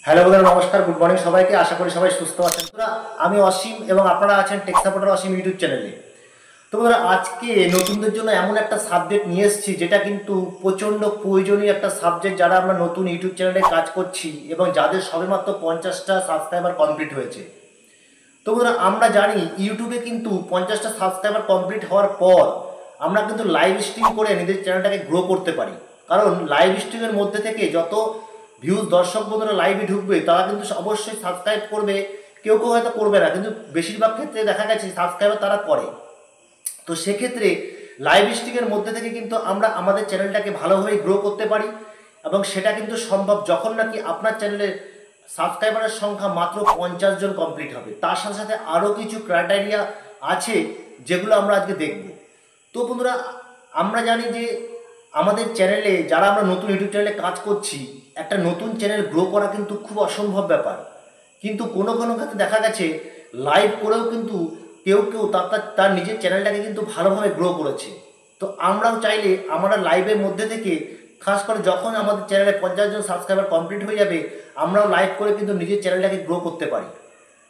Hello বন্ধুরা, নমস্কার, good morning সবাইকে। আশা করি সবাই সুস্থ আছেন। বন্ধুরা, আমি অসীম এবং আপনারা আছেন টেক সাপোর্টার অসীম ইউটিউব চ্যানেলে। তো বন্ধুরা, আজকে নতুনদের জন্য এমন একটা সাবজেক্ট নিয়ে এসেছি যেটা কিন্তু প্রচণ্ড প্রয়োজনীয় একটা সাবজেক্ট, যারা আমরা নতুন ইউটিউব চ্যানেলে কাজ করছি এবং যাদের সবেমাত্র 50টা সাবস্ক্রাইবার কমপ্লিট হয়েছে। তো বন্ধুরা, আমরা জানি ইউটিউবে কিন্তু 50টা সাবস্ক্রাইবার কমপ্লিট হওয়ার পর আমরা কিন্তু লাইভ স্ট্রিম করে নিজের চ্যানেলটাকে গ্রো করতে পারি। কারণ লাইভ স্ট্রিমের মধ্যে থেকে যত ভিউজ দর্শক বন্ধুরা লাইভে ঢুকবে তারা কিন্তু অবশ্যই সাবস্ক্রাইব করবে। কেউ কেউ হয়তো করবে না, কিন্তু বেশিরভাগ ক্ষেত্রে দেখা গেছে সাবস্ক্রাইবার তারা করে। তো সেক্ষেত্রে লাইভ স্ট্রিমের মধ্যে থেকে কিন্তু আমরা আমাদের চ্যানেলটাকে ভালোভাবে গ্রো করতে পারি এবং সেটা কিন্তু সম্ভব যখন নাকি আপনার চ্যানেলের সাবস্ক্রাইবারের সংখ্যা মাত্র 50 জন কমপ্লিট হবে। তার সাথে সাথে আরও কিছু ক্রাইটেরিয়া আছে যেগুলো আমরা আজকে দেখব। তো বন্ধুরা, আমরা জানি যে আমাদের চ্যানেলে যারা আমরা নতুন ইউটিউব চ্যানেলে কাজ করছি, একটা নতুন চ্যানেল গ্রো করা কিন্তু খুব অসম্ভব ব্যাপার। কিন্তু কোনো কোনো ক্ষেত্রে দেখা গেছে লাইভ করেও কিন্তু কেউ কেউ তার নিজের চ্যানেলটাকে কিন্তু ভালোভাবে গ্রো করেছে। তো আমরাও চাইলে আমরা লাইভের মধ্যে থেকে, খাস করে যখন আমাদের চ্যানেলে 50 জন সাবস্ক্রাইবার কমপ্লিট হয়ে যাবে, আমরাও লাইভ করে কিন্তু নিজের চ্যানেলটাকে গ্রো করতে পারি।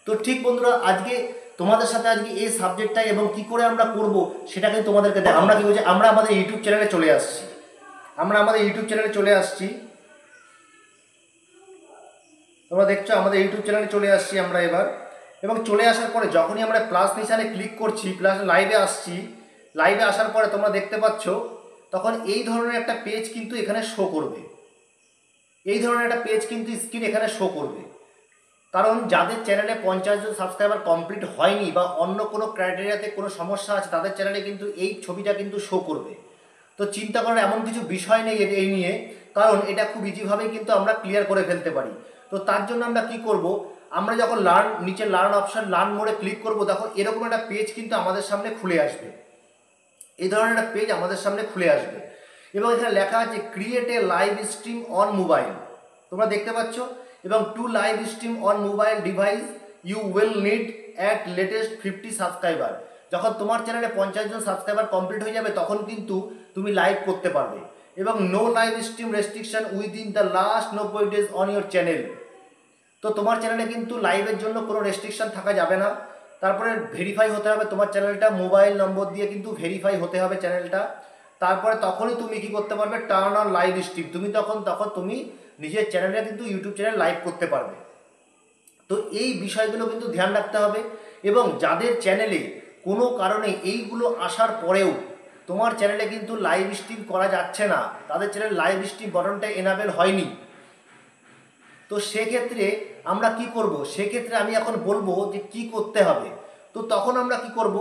তো ঠিক বন্ধুরা, আজকে তোমাদের সাথে আজকে এই সাবজেক্টটা এবং কি করে আমরা করব সেটা কিন্তু তোমাদেরকে আমরা কি বলছি, আমরা আমাদের ইউটিউব চ্যানেলে চলে আসছি। তোমরা দেখছো আমাদের ইউটিউব চ্যানেলে চলে আসছি আমরা এবার। এবং চলে আসার পরে যখনই আমরা প্লাস নিশানে ক্লিক করছি, প্লাস লাইভে আসছি, লাইভে আসার পরে তোমরা দেখতে পাচ্ছ তখন এই ধরনের একটা পেজ কিন্তু এখানে শো করবে। এই ধরনের একটা পেজ কিন্তু স্ক্রিন এখানে শো করবে। কারণ যাদের চ্যানেলে 50 জন সাবস্ক্রাইবার কমপ্লিট হয়নি বা অন্য কোনো ক্রাইটেরিয়াতে কোনো সমস্যা আছে, তাদের চ্যানেলে কিন্তু এই ছবিটা কিন্তু শো করবে। তো চিন্তা করার এমন কিছু বিষয় নেই এই নিয়ে, কারণ এটা খুব ইজিভাবেই কিন্তু আমরা ক্লিয়ার করে ফেলতে পারি। তো তার জন্য আমরা কি করব, আমরা যখন নিচে লার্ন অপশন লার্ন মোডে ক্লিক করব, তখন এরকম একটা পেজ কিন্তু আমাদের সামনে খুলে আসবে। এই ধরনের একটা পেজ আমাদের সামনে খুলে আসবে এবং এখানে লেখা আছে create a live stream on mobile. তোমরা দেখতে পাচ্ছ, এবং to live stream on mobile device you will need at latest 50 subscriber. যখন তোমার চ্যানেলে 50 জন সাবস্ক্রাইবার কমপ্লিট হয়ে যাবে তখন কিন্তু তুমি লাইভ করতে পারবে। এবং no live stream restriction within the last 90 days on your channel. তো তোমার চ্যানেলে কিন্তু লাইভের জন্য কোনো রেস্ট্রিকশন থাকা যাবে না। তারপরে ভেরিফাই হতে হবে তোমার চ্যানেলটা, মোবাইল নম্বর দিয়ে কিন্তু ভেরিফাই হতে হবে চ্যানেলটা। তারপরে তখনই তুমি কি করতে পারবে, টার্ন অন লাইভ স্ট্রিম। তুমি তখন তুমি নিজের চ্যানেলে কিন্তু ইউটিউব চ্যানেল লাইভ করতে পারবে। তো এই বিষয়গুলো কিন্তু ধ্যান রাখতে হবে। এবং যাদের চ্যানেলে কোনো কারণে এইগুলো আসার পরেও তোমার চ্যানেলে কিন্তু লাইভ স্ট্রিম করা যাচ্ছে না, তাদের চ্যানেল লাইভ স্ট্রিম বাটনটা এনাবেল হয়নি, তো সেক্ষেত্রে আমরা কি করব, সেক্ষেত্রে আমি এখন বলবো যে কি করতে হবে। তো তখন আমরা কি করব,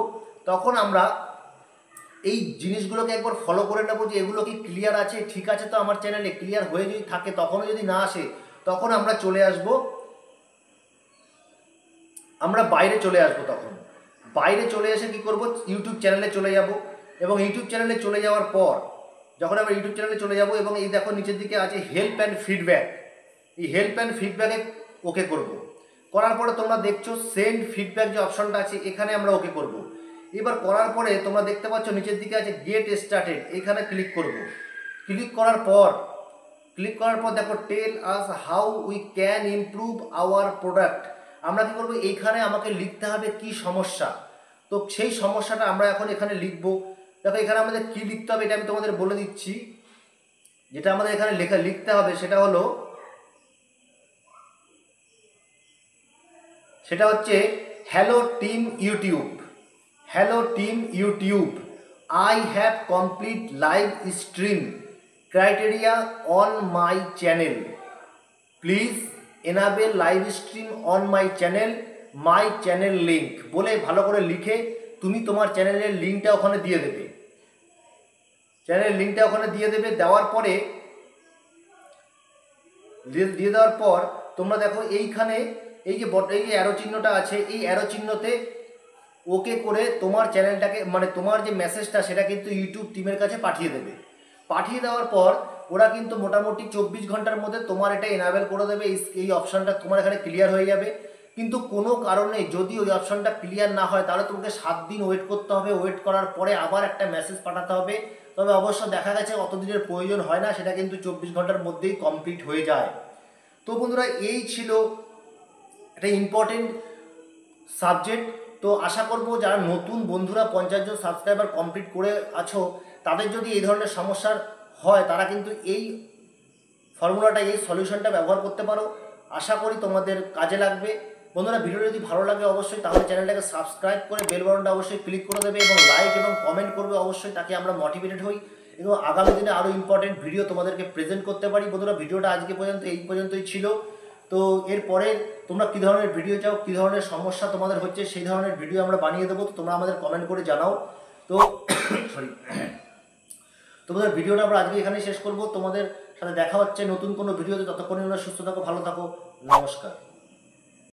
তখন আমরা এই জিনিসগুলোকে একবার ফলো করে নেব যে এগুলো কি ক্লিয়ার আছে, ঠিক আছে। তো আমার চ্যানেলে ক্লিয়ার হয়ে যদি থাকে, তখনও যদি না আসে, তখন আমরা চলে আসব, আমরা বাইরে চলে আসব। তখন বাইরে চলে এসে কি করব, ইউটিউব চ্যানেলে চলে যাব। এবং ইউটিউব চ্যানেলে চলে যাওয়ার পর যখন আমরা ইউটিউব চ্যানেলে চলে যাব, এবং এই দেখো নিচের দিকে আছে হেল্প অ্যান্ড ফিডব্যাক, এই হেল্প অ্যান্ড ফিডব্যাকে ওকে করব। করার পরে তোমরা দেখছো সেন্ড ফিডব্যাক যে অপশনটা আছে, এখানে আমরা ওকে করব। এবার করার পরে তোমরা দেখতে পাচ্ছ নিচের দিকে আছে গেট স্টার্টেড, এখানে ক্লিক করব। ক্লিক করার পর দেখো tell us how we can improve our product. আমরা কি করবো, এইখানে আমাকে লিখতে হবে কি সমস্যা। তো সেই সমস্যাটা আমরা এখন এখানে লিখবো। দেখো এখানে আমাদের কি লিখতে হবে এটা আমি তোমাদের বলে দিচ্ছি। যেটা আমাদের এখানে লিখতে হবে সেটা হচ্ছে hello team YouTube, I have complete live stream criteria on my channel, please enable live stream on my channel link বলে ভালো করে লিখে তুমি তোমার চ্যানেলের লিঙ্কটা ওখানে দিয়ে দেবে। দেওয়ার পর তোমরা দেখো এইখানে এই যে অ্যারো চিহ্নটা আছে, এই অ্যারো চিহ্নতে ওকে করে তোমার চ্যানেলটাকে, মানে তোমার যে মেসেজটা সেটা কিন্তু ইউটিউব টিমের কাছে পাঠিয়ে দেবে। পাঠিয়ে দেওয়ার পর ওরা কিন্তু মোটামুটি 24 ঘন্টার মধ্যে তোমার এটা এনাবেল করে দেবে। এই অপশানটা তোমার এখানে ক্লিয়ার হয়ে যাবে। কিন্তু কোনো কারণে যদি ওই অপশানটা ক্লিয়ার না হয়, তাহলে তোমাকে 7 দিন ওয়েট করতে হবে। ওয়েট করার পরে আবার একটা মেসেজ পাঠাতে হবে। তবে অবশ্য দেখা গেছে অত দিনের প্রয়োজন হয় না, সেটা কিন্তু 24 ঘন্টার মধ্যেই কমপ্লিট হয়ে যায়। তো বন্ধুরা এই ছিল একটা ইম্পর্টেন্ট সাবজেক্ট। তো আশা করব যারা নতুন বন্ধুরা 50 জন সাবস্ক্রাইবার কমপ্লিট করে আছো, তাদের যদি এই ধরনের সমস্যার হয় তারা কিন্তু এই ফর্মুলাটা, এই সলিউশনটা ব্যবহার করতে পারো। আশা করি তোমাদের কাজে লাগবে। বন্ধুরা ভিডিওটা যদি ভালো লাগে অবশ্যই তাহলে চ্যানেলটাকে সাবস্ক্রাইব করে বেল বাটনটা অবশ্যই ক্লিক করে দেবে এবং লাইক এবং কমেন্ট করবে অবশ্যই, তাকে আমরা মোটিভেটেড হই এবং আগামী দিনে আরও ইম্পর্টেন্ট ভিডিও তোমাদেরকে প্রেজেন্ট করতে পারি। বন্ধুরা ভিডিওটা আজকে পর্যন্ত এই পর্যন্তই ছিল। তো এরপরে তোমরা কী ধরনের ভিডিও চাও, কী ধরনের সমস্যা তোমাদের হচ্ছে, সেই ধরনের ভিডিও আমরা বানিয়ে দেবো। তো তোমরা আমাদের কমেন্ট করে জানাও। তো সরি, তোমাদের ভিডিওটা আমরা আজকে এখানেই শেষ করব। তোমাদের সাথে দেখা হচ্ছে নতুন কোনো ভিডিওতে। ততক্ষণে তোমরা সুস্থ থাকো, ভালো থাকো, নমস্কার।